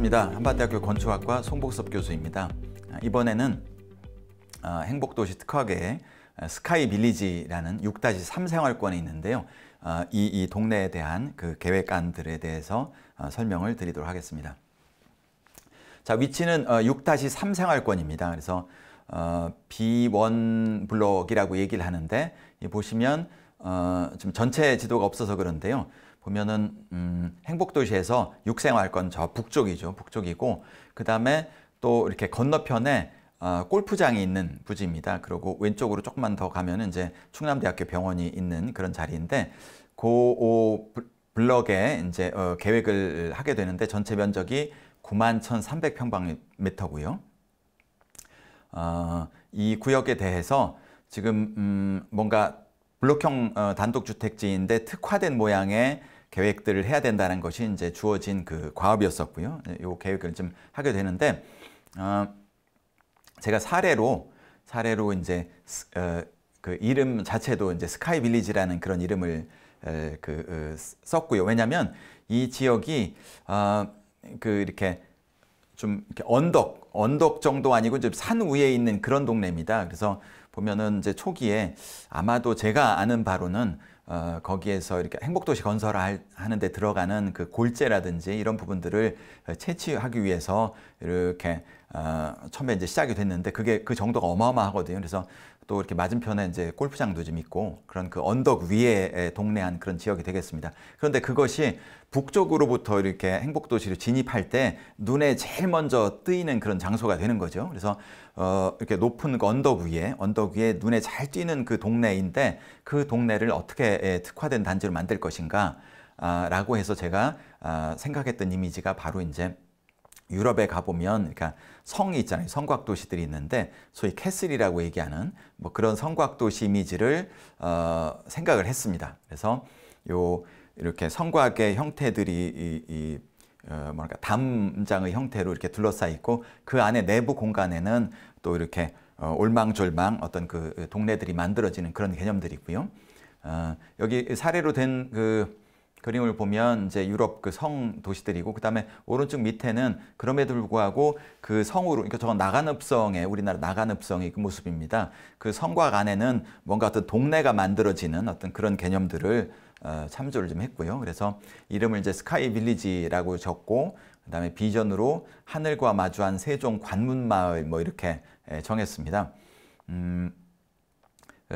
반갑습니다. 한밭대학교 건축학과 송복섭 교수입니다. 이번에는 행복도시 특화계획 스카이 빌리지라는 6-3 생활권이 있는데요. 이 동네에 대한 그 계획안들에 대해서 설명을 드리도록 하겠습니다. 자, 위치는 6-3 생활권입니다. 그래서 B1 블록이라고 얘기를 하는데, 보시면 지금 전체 지도가 없어서 그런데요. 보면은 행복도시에서 6생활권 저 북쪽이죠. 북쪽이고, 그 다음에 또 이렇게 건너편에 골프장이 있는 부지입니다. 그리고 왼쪽으로 조금만 더 가면 이제 충남대학교 병원이 있는 그런 자리인데, 그 블럭에 이제 계획을 하게 되는데 전체 면적이 91,300평방미터고요. 이 구역에 대해서 지금 뭔가 블록형 단독주택지인데 특화된 모양의 계획들을 해야 된다는 것이 이제 주어진 그 과업이었었고요. 이 계획을 좀 하게 되는데, 제가 사례로 이제 그 이름 자체도 이제 스카이 빌리지라는 그런 이름을 썼고요. 왜냐하면 이 지역이 이렇게 좀 이렇게 언덕 정도 아니고 좀 산 위에 있는 그런 동네입니다. 그래서 보면은 이제 초기에 아마도 제가 아는 바로는 거기에서 이렇게 행복도시 건설을 하는데 들어가는 그 골재라든지 이런 부분들을 채취하기 위해서 이렇게 처음에 이제 시작이 됐는데 그게 그 정도가 어마어마하거든요. 그래서 또 이렇게 맞은편에 이제 골프장도 좀 있고 그런 그 언덕 위에 동네한 그런 지역이 되겠습니다. 그런데 그것이 북쪽으로부터 이렇게 행복도시로 진입할 때 눈에 제일 먼저 뜨이는 그런 장소가 되는 거죠. 그래서 이렇게 높은 그 언덕 위에 눈에 잘 띄는 그 동네인데 그 동네를 어떻게 특화된 단지로 만들 것인가 라고 해서 제가 생각했던 이미지가 바로 이제 유럽에 가보면 그러니까 성이 있잖아요. 성곽도시들이 있는데 소위 캐슬이라고 얘기하는 뭐 그런 성곽도시 이미지를 생각을 했습니다. 그래서 이렇게 성곽의 형태들이 뭐랄까 담장의 형태로 이렇게 둘러싸여 있고 그 안에 내부 공간에는 또 이렇게 올망졸망 어떤 그 동네들이 만들어지는 그런 개념들이고요. 여기 사례로 된 그 그림을 보면 이제 유럽 그 성 도시들이고, 그 다음에 오른쪽 밑에는 그럼에도 불구하고 그 성으로, 그러니까 저건 나간읍성의 우리나라 나간읍성의 그 모습입니다. 그 성곽 안에는 뭔가 어떤 동네가 만들어지는 어떤 그런 개념들을 참조를 좀 했고요. 그래서 이름을 이제 스카이 빌리지라고 적고, 그 다음에 비전으로 하늘과 마주한 세종 관문마을 뭐 이렇게 정했습니다.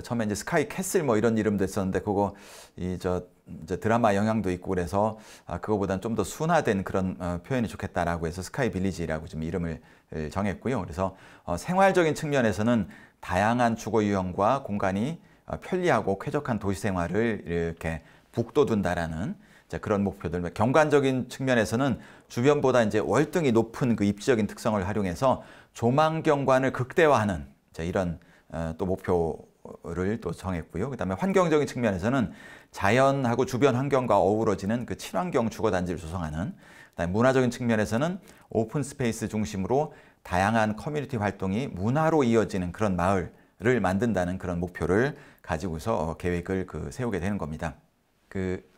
처음에 이제 스카이 캐슬 뭐 이런 이름도 있었는데 그거 이제 드라마 영향도 있고 그래서 그거보다는 좀 더 순화된 그런 표현이 좋겠다라고 해서 스카이 빌리지라고 좀 이름을 정했고요. 그래서 생활적인 측면에서는 다양한 주거 유형과 공간이 편리하고 쾌적한 도시 생활을 이렇게 북돋운다라는 그런 목표들. 경관적인 측면에서는 주변보다 이제 월등히 높은 그 입지적인 특성을 활용해서 조망 경관을 극대화하는 이런 또 목표를 또 정했고요. 그다음에 환경적인 측면에서는 자연하고 주변 환경과 어우러지는 그 친환경 주거단지를 조성하는, 그다음에 문화적인 측면에서는 오픈 스페이스 중심으로 다양한 커뮤니티 활동이 문화로 이어지는 그런 마을을 만든다는 그런 목표를 가지고서 계획을 세우게 되는 겁니다.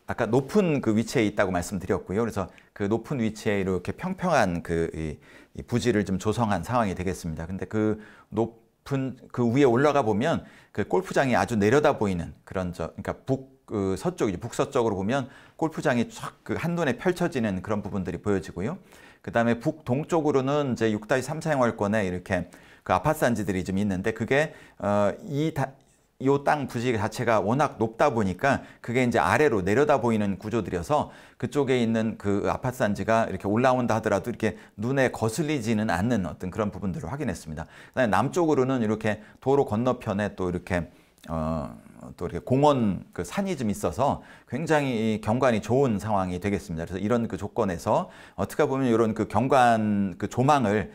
아까 높은 그 위치에 있다고 말씀드렸고요. 그래서 그 높은 위치에 이렇게 평평한 이 부지를 좀 조성한 상황이 되겠습니다. 근데 그 높은 그 위에 올라가 보면 그 골프장이 아주 내려다 보이는 그런 그러니까 서쪽이죠. 북서쪽으로 보면 골프장이 쫙 그 한눈에 펼쳐지는 그런 부분들이 보여지고요. 그 다음에 북동쪽으로는 이제 6-3 생활권에 이렇게 그 아파트 단지들이 좀 있는데 그게 이 땅 부지 자체가 워낙 높다 보니까 그게 이제 아래로 내려다 보이는 구조들이어서 그쪽에 있는 그 아파트 단지가 이렇게 올라온다 하더라도 이렇게 눈에 거슬리지는 않는 어떤 그런 부분들을 확인했습니다. 그다음에 남쪽으로는 이렇게 도로 건너편에 또 이렇게 공원 그 산이 좀 있어서 굉장히 경관이 좋은 상황이 되겠습니다. 그래서 이런 그 조건에서 어떻게 보면 이런 그 경관 그 조망을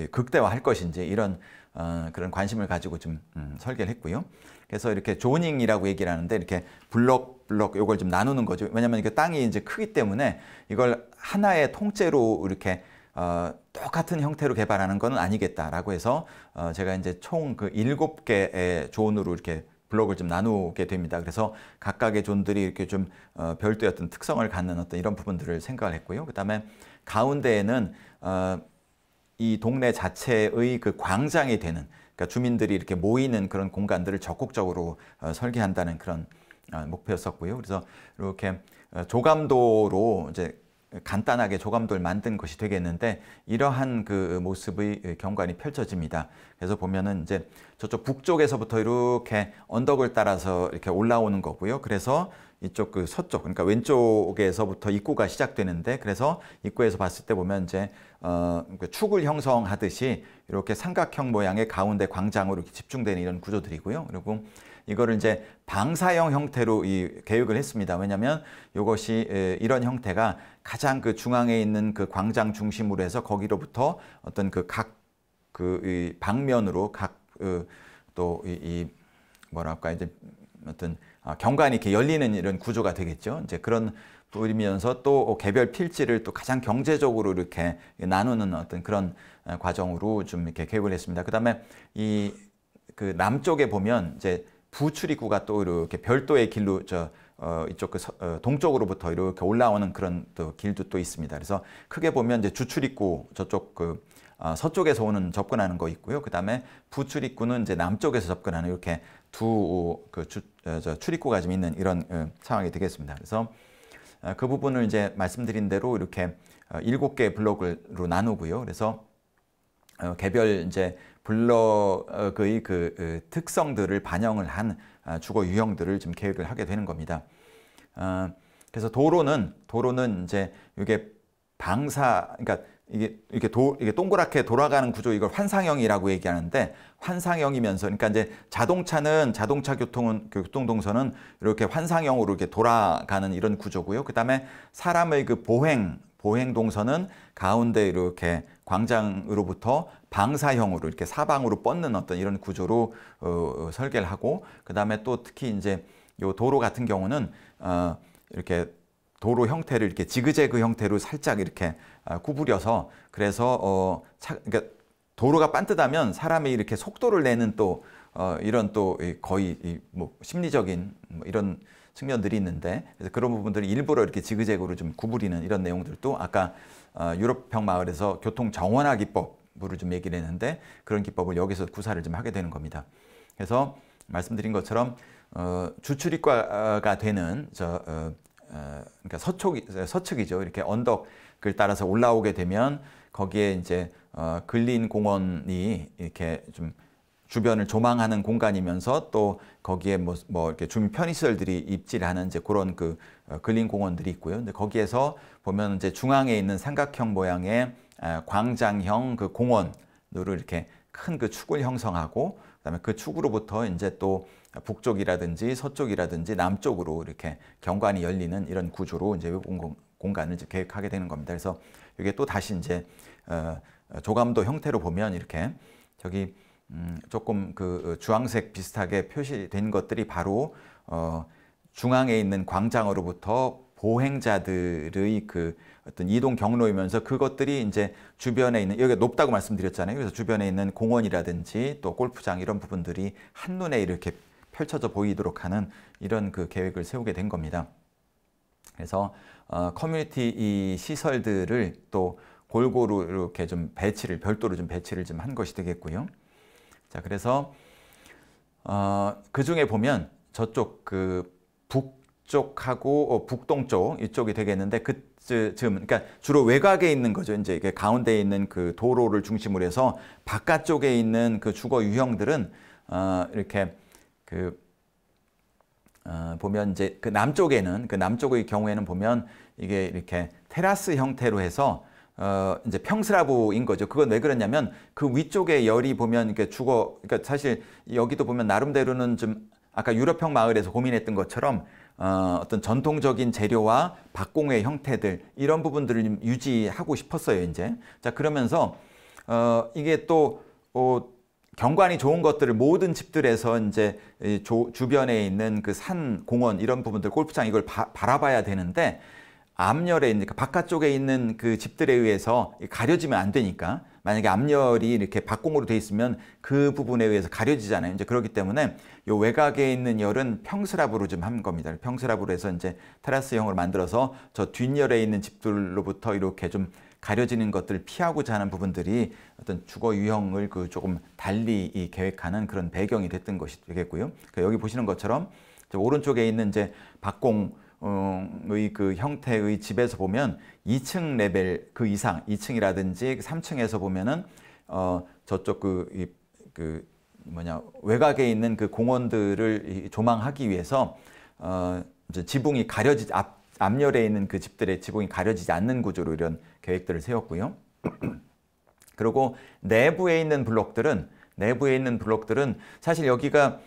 극대화할 것인지 이런 그런 관심을 가지고 좀 설계를 했고요. 그래서 이렇게 조닝이라고 얘기를 하는데 이렇게 블럭 요걸 좀 나누는 거죠. 왜냐하면 이게 땅이 이제 크기 때문에 이걸 하나의 통째로 이렇게 똑같은 형태로 개발하는 것은 아니겠다라고 해서 제가 이제 총 그 7개의 존으로 이렇게 블록을 좀 나누게 됩니다. 그래서 각각의 존들이 이렇게 좀 별도의 어떤 특성을 갖는 어떤 이런 부분들을 생각을 했고요. 그다음에 가운데에는 이 동네 자체의 그 광장이 되는, 그러니까 주민들이 이렇게 모이는 그런 공간들을 적극적으로 설계한다는 그런 목표였었고요. 그래서 이렇게 조감도로 이제 간단하게 조감도를 만든 것이 되겠는데, 이러한 그 모습의 경관이 펼쳐집니다. 그래서 보면은 이제 저쪽 북쪽에서부터 이렇게 언덕을 따라서 이렇게 올라오는 거고요. 그래서 이쪽 그 서쪽, 그러니까 왼쪽에서부터 입구가 시작되는데, 그래서 입구에서 봤을 때 보면 이제 축을 형성하듯이 이렇게 삼각형 모양의 가운데 광장으로 이렇게 집중되는 이런 구조들이고요. 그리고 이거를 이제 방사형 형태로 계획을 했습니다. 왜냐하면 이것이 이런 형태가 가장 그 중앙에 있는 그 광장 중심으로 해서 거기로부터 어떤 그 각 그 방면으로 각 또 뭐랄까 이제 어떤 경관이 이렇게 열리는 이런 구조가 되겠죠. 이제 그런 보이면서 또 개별 필지를 또 가장 경제적으로 이렇게 나누는 어떤 그런 과정으로 좀 이렇게 계획을 했습니다. 그다음에 이 그 남쪽에 보면 이제 부출입구가 또 이렇게 별도의 길로 이쪽 동쪽으로부터 이렇게 올라오는 그런 또 길도 또 있습니다. 그래서 크게 보면 이제 주출입구 저쪽 서쪽에서 오는 접근하는 거 있고요. 그다음에 부출입구는 이제 남쪽에서 접근하는 이렇게 두 출입구가 좀 있는 이런 상황이 되겠습니다. 그래서 그 부분을 이제 말씀드린 대로 이렇게 7개의 블록으로 나누고요. 그래서 개별 이제 블록의 그 특성들을 반영을 한 주거 유형들을 좀 계획을 하게 되는 겁니다. 그래서 도로는 이제 이게 그러니까 이게 동그랗게 돌아가는 구조, 이걸 환상형이라고 얘기하는데, 환상형이면서, 그러니까 이제 자동차 교통 동선은 이렇게 환상형으로 이렇게 돌아가는 이런 구조고요. 그다음에 사람의 그 보행 동선은 가운데 이렇게 광장으로부터 방사형으로 이렇게 사방으로 뻗는 어떤 이런 구조로 설계를 하고, 그다음에 또 특히 이제 요 도로 같은 경우는 이렇게 도로 형태를 이렇게 지그재그 형태로 살짝 이렇게 구부려서, 그래서 그러니까 도로가 반듯하면 사람이 이렇게 속도를 내는 또 이런 또 거의 뭐 심리적인 뭐 이런 측면들이 있는데, 그래서 그런 부분들을 일부러 이렇게 지그재그로 좀 구부리는 이런 내용들도 아까 유럽형 마을에서 교통 정원화 기법으로 좀 얘기를 했는데, 그런 기법을 여기서 구사를 좀 하게 되는 겁니다. 그래서 말씀드린 것처럼 주출입구가 되는 그러니까 서측이죠. 이렇게 언덕을 따라서 올라오게 되면 거기에 이제 근린 공원이 이렇게 좀 주변을 조망하는 공간이면서, 또 거기에 뭐 이렇게 주민 편의시설들이 입지하는 이제 그런 그 근린 공원들이 있고요. 근데 거기에서 보면 이제 중앙에 있는 삼각형 모양의 광장형 그 공원으로 이렇게 큰 그 축을 형성하고, 그다음에 그 축으로부터 이제 또 북쪽이라든지 서쪽이라든지 남쪽으로 이렇게 경관이 열리는 이런 구조로 이제 공간을 이제 계획하게 되는 겁니다. 그래서 이게 또 다시 이제 조감도 형태로 보면 이렇게 저기 조금 그 주황색 비슷하게 표시된 것들이 바로 중앙에 있는 광장으로부터 보행자들의 그 어떤 이동 경로이면서, 그것들이 이제 주변에 있는, 여기가 높다고 말씀드렸잖아요. 그래서 주변에 있는 공원이라든지 또 골프장 이런 부분들이 한눈에 이렇게 펼쳐져 보이도록 하는 이런 그 계획을 세우게 된 겁니다. 그래서 커뮤니티 이 시설들을 또 골고루 이렇게 좀 별도로 좀 배치를 좀 한 것이 되겠고요. 자, 그래서 그 중에 보면 저쪽 그 북쪽하고 북동쪽 이쪽이 되겠는데, 그러니까 주로 외곽에 있는 거죠. 이제 이게 가운데 있는 그 도로를 중심으로 해서 바깥쪽에 있는 그 주거 유형들은 이렇게 보면 이제 그 남쪽의 경우에는 보면 이게 이렇게 테라스 형태로 해서 이제 평스라브인 거죠. 그건 왜 그러냐면 그 위쪽에 열이 보면 이렇게 그러니까 사실 여기도 보면 나름대로는 좀 아까 유럽형 마을에서 고민했던 것처럼 어떤 전통적인 재료와 박공의 형태들 이런 부분들을 좀 유지하고 싶었어요, 이제. 자, 그러면서 이게 또 경관이 좋은 것들을 모든 집들에서 이제 주변에 있는 그 산, 공원 이런 부분들, 골프장 이걸 바라봐야 되는데, 앞열에 있는 바깥쪽에 있는 그 집들에 의해서 가려지면 안 되니까, 만약에 앞열이 이렇게 박공으로 돼 있으면 그 부분에 의해서 가려지잖아요. 이제 그렇기 때문에 요 외곽에 있는 열은 평스랍으로 좀 한 겁니다. 평스랍으로 해서 이제 테라스형으로 만들어서 저 뒷열에 있는 집들로부터 이렇게 좀 가려지는 것들을 피하고자 하는 부분들이 어떤 주거 유형을 그 조금 달리 이 계획하는 그런 배경이 됐던 것이 되겠고요. 그러니까 여기 보시는 것처럼 오른쪽에 있는 이제 박공의 그 형태의 집에서 보면 2층 레벨 그 이상, 2층이라든지 3층에서 보면은 저쪽 그 외곽에 있는 그 공원들을 조망하기 위해서 이제 지붕이 가려지지 앞열에 있는 그 집들의 지붕이 가려지지 않는 구조로 이런 계획들을 세웠고요. 그리고 내부에 있는 블록들은 사실 여기가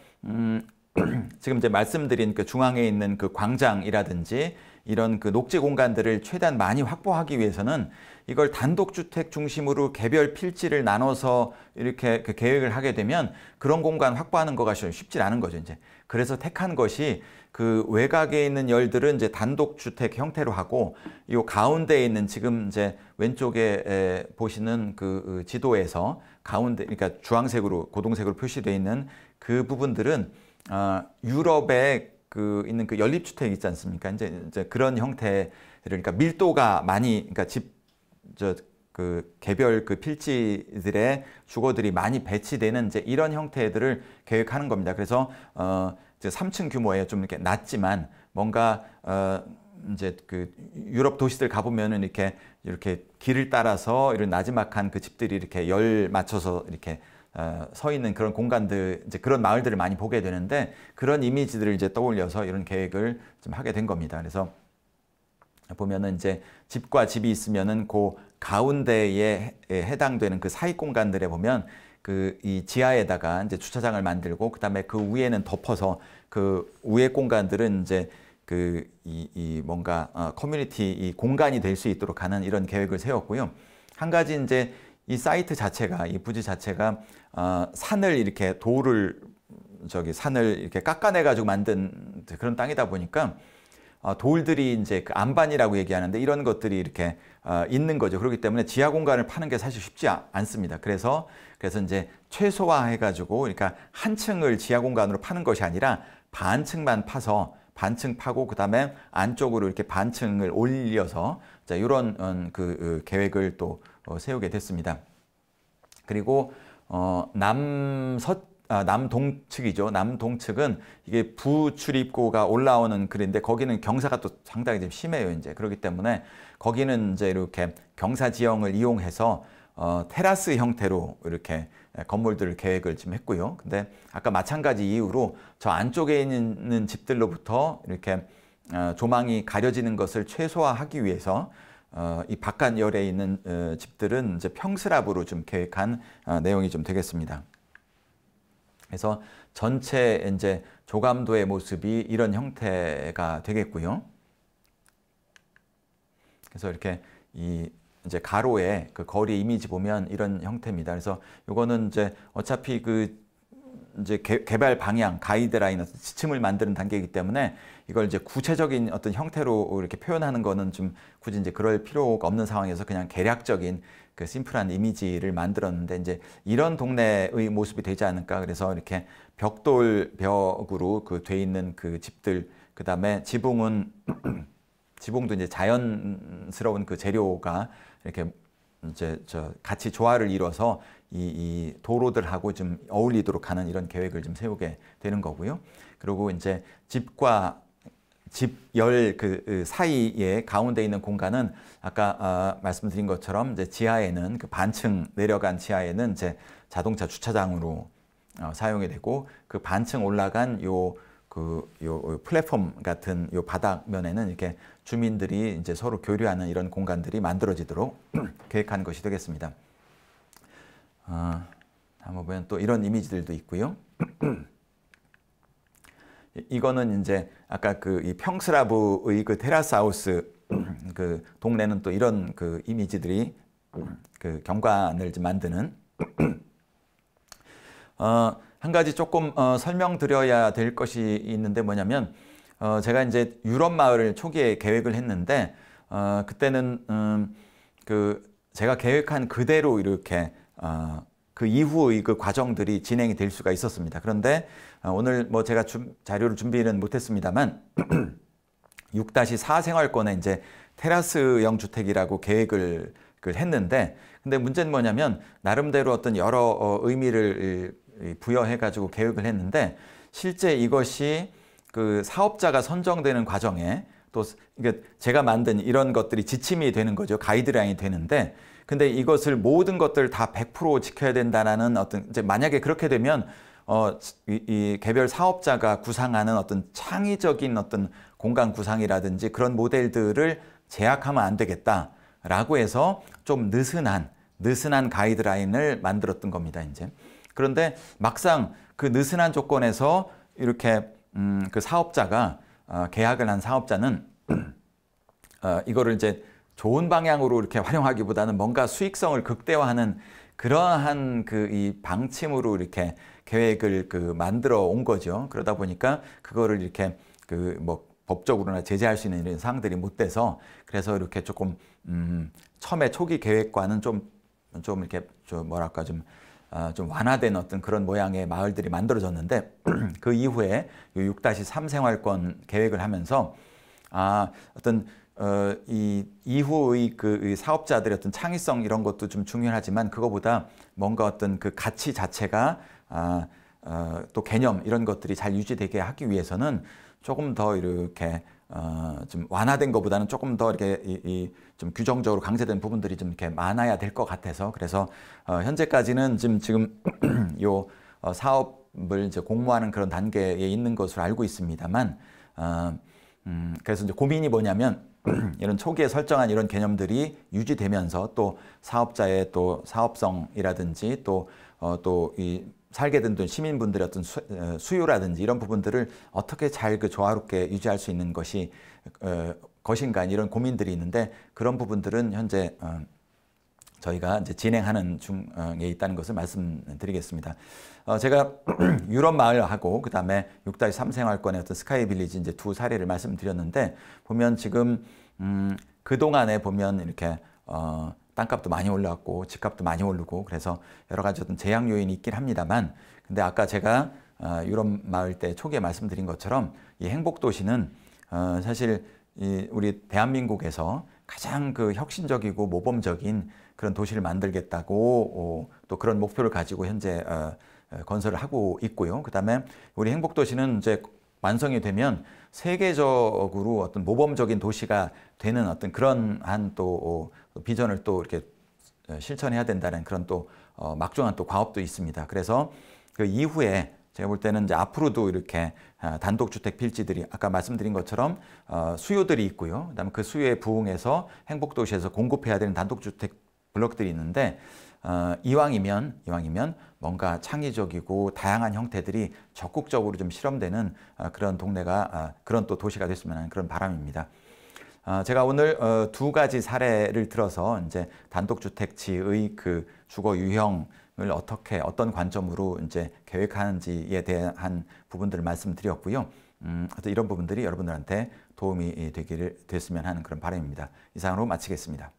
지금 이제 말씀드린 그 중앙에 있는 그 광장이라든지 이런 그 녹지 공간들을 최대한 많이 확보하기 위해서는 이걸 단독주택 중심으로 개별 필지를 나눠서 이렇게 그 계획을 하게 되면 그런 공간 확보하는 거가 쉽지 않은 거죠, 이제. 그래서 택한 것이 그 외곽에 있는 열들은 이제 단독주택 형태로 하고 이 가운데에 있는 지금 이제 왼쪽에 보시는 그 지도에서 가운데, 그러니까 주황색으로, 고동색으로 표시되어 있는 그 부분들은 유럽에 그 있는 그 연립주택 있지 않습니까? 이제 그런 형태를, 그러니까 밀도가 많이, 그러니까 그 개별 그 필지들의 주거들이 많이 배치되는 이제 이런 형태들을 계획하는 겁니다. 그래서 이제 3층 규모에 좀 이렇게 낮지만 뭔가 이제 그 유럽 도시들 가보면은 이렇게 길을 따라서 이런 나지막한 그 집들이 이렇게 열 맞춰서 이렇게 서 있는 그런 공간들, 이제 그런 마을들을 많이 보게 되는데 그런 이미지들을 이제 떠올려서 이런 계획을 좀 하게 된 겁니다. 그래서 보면은 이제 집과 집이 있으면은 그 가운데에 해당되는 그 사이 공간들에 보면 그 이 지하에다가 이제 주차장을 만들고 그다음에 그 위에는 덮어서 그 위에 공간들은 이제 그 이 뭔가 커뮤니티 이 공간이 될 수 있도록 하는 이런 계획을 세웠고요. 한 가지 이제 이 사이트 자체가, 이 부지 자체가 산을 이렇게 산을 이렇게 깎아내 가지고 만든 그런 땅이다 보니까 돌들이 이제 그 안반이라고 얘기하는데 이런 것들이 이렇게 있는 거죠. 그렇기 때문에 지하 공간을 파는 게 사실 쉽지 않습니다. 그래서 이제 최소화해 가지고, 그러니까 한 층을 지하 공간으로 파는 것이 아니라 반층만 파서 반층 파고 그다음에 안쪽으로 이렇게 반층을 올려서 이런 그 계획을 또 세우게 됐습니다. 그리고 남동측이죠. 남동측은 이게 부출입구가 올라오는 그런데 거기는 경사가 또 상당히 좀 심해요. 이제 그렇기 때문에 거기는 이제 이렇게 경사 지형을 이용해서 테라스 형태로 이렇게 건물들을 계획을 좀 했고요. 근데 아까 마찬가지 이유로 저 안쪽에 있는 집들로부터 이렇게 조망이 가려지는 것을 최소화하기 위해서 이 바깥 열에 있는 집들은 이제 평스랍으로 좀 계획한 내용이 좀 되겠습니다. 그래서 전체 이제 조감도의 모습이 이런 형태가 되겠고요. 그래서 이렇게 이제 가로에 그 거리 이미지 보면 이런 형태입니다. 그래서 이거는 이제 어차피 그 이제 개발 방향, 가이드라인, 지침을 만드는 단계이기 때문에 이걸 이제 구체적인 어떤 형태로 이렇게 표현하는 거는 좀 굳이 이제 그럴 필요가 없는 상황에서 그냥 개략적인 그 심플한 이미지를 만들었는데 이제 이런 동네의 모습이 되지 않을까. 그래서 이렇게 벽돌벽으로 그 돼 있는 그 집들, 그 다음에 지붕도 이제 자연스러운 그 재료가 이렇게 이제 같이 조화를 이뤄서 이 도로들하고 좀 어울리도록 하는 이런 계획을 좀 세우게 되는 거고요. 그리고 이제 집과 집열 그 사이에 가운데 있는 공간은 아까 말씀드린 것처럼 이제 지하에는 그 반층 내려간 지하에는 이제 자동차 주차장으로 사용이 되고 그 반층 올라간 요 플랫폼 같은 요 바닥면에는 이렇게 주민들이 이제 서로 교류하는 이런 공간들이 만들어지도록 계획한 것이 되겠습니다. 한번 보면 또 이런 이미지들도 있고요. 이거는 이제 아까 그 이 평스라브의 그 테라스 하우스 그 동네는 또 이런 그 이미지들이 그 경관을 좀 만드는 한 가지 조금 설명드려야 될 것이 있는데 뭐냐면 제가 이제 유럽 마을을 초기에 계획을 했는데 그때는 그 제가 계획한 그대로 이렇게 그 이후의 그 과정들이 진행이 될 수가 있었습니다. 그런데 오늘 뭐 제가 자료를 준비는 못했습니다만 6-4 생활권에 이제 테라스형 주택이라고 계획을 계획을 했는데, 근데 문제는 뭐냐면 나름대로 어떤 여러 의미를 부여해가지고 계획을 했는데, 실제 이것이 그 사업자가 선정되는 과정에 또 이게 제가 만든 이런 것들이 지침이 되는 거죠. 가이드라인이 되는데, 근데 이것을 모든 것들을 다 100% 지켜야 된다는 어떤, 이제 만약에 그렇게 되면 이 개별 사업자가 구상하는 어떤 창의적인 어떤 공간 구상이라든지 그런 모델들을 제약하면 안 되겠다라고 해서 좀 느슨한 가이드라인을 만들었던 겁니다, 이제. 그런데 막상 그 느슨한 조건에서 이렇게 그 사업자가 계약을 한 사업자는 이거를 이제 좋은 방향으로 이렇게 활용하기보다는 뭔가 수익성을 극대화하는 그러한 그 이 방침으로 이렇게 계획을 그 만들어 온 거죠. 그러다 보니까 그거를 이렇게 그 뭐 법적으로나 제재할 수 있는 이런 사항들이 못 돼서, 그래서 이렇게 조금 처음에 초기 계획과는 좀 이렇게 좀 뭐랄까 좀 완화된 어떤 그런 모양의 마을들이 만들어졌는데, 그 이후에 6-3 생활권 계획을 하면서 어떤 이 이후의 그 사업자들의 어떤 창의성 이런 것도 좀 중요하지만, 그거보다 뭔가 어떤 그 가치 자체가 또 개념 이런 것들이 잘 유지되게 하기 위해서는 조금 더 이렇게 좀 완화된 것보다는 조금 더 이렇게 좀 규정적으로 강제된 부분들이 좀 이렇게 많아야 될 것 같아서, 그래서 현재까지는 지금 요 사업을 이제 공모하는 그런 단계에 있는 것으로 알고 있습니다만, 그래서 이제 고민이 뭐냐면 이런 초기에 설정한 이런 개념들이 유지되면서 또 사업자의 또 사업성이라든지 또 이 살게 된 시민분들의 어떤 수요라든지 이런 부분들을 어떻게 잘 그 조화롭게 유지할 수 있는 것인가 이런 고민들이 있는데, 그런 부분들은 현재 저희가 이제 진행하는 중에 있다는 것을 말씀드리겠습니다. 제가 유럽 마을하고 그 다음에 6-3 생활권의 어떤 스카이 빌리지 이제 두 사례를 말씀드렸는데, 보면 지금 그 동안에 보면 이렇게 땅값도 많이 올라갔고 집값도 많이 오르고, 그래서 여러 가지 어떤 제약 요인이 있긴 합니다만, 근데 아까 제가 유럽 마을 때 초기에 말씀드린 것처럼 이 행복 도시는 사실 우리 대한민국에서 가장 그 혁신적이고 모범적인 그런 도시를 만들겠다고 또 그런 목표를 가지고 현재 건설을 하고 있고요. 그다음에 우리 행복 도시는 이제 완성이 되면 세계적으로 어떤 모범적인 도시가 되는 어떤 그런 한 또 비전을 또 이렇게 실천해야 된다는 그런 또 막중한 또 과업도 있습니다. 그래서 그 이후에 제가 볼 때는 이제 앞으로도 이렇게 단독주택 필지들이 아까 말씀드린 것처럼 수요들이 있고요. 그다음에 그 수요에 부응해서 행복도시에서 공급해야 되는 단독주택 블록들이 있는데, 이왕이면 뭔가 창의적이고 다양한 형태들이 적극적으로 좀 실험되는 그런 동네가 그런 또 도시가 됐으면 하는 그런 바람입니다. 제가 오늘 두 가지 사례를 들어서 이제 단독주택지의 그 주거 유형을 어떤 관점으로 이제 계획하는지에 대한 부분들을 말씀드렸고요. 이런 부분들이 여러분들한테 도움이 됐으면 하는 그런 바람입니다. 이상으로 마치겠습니다.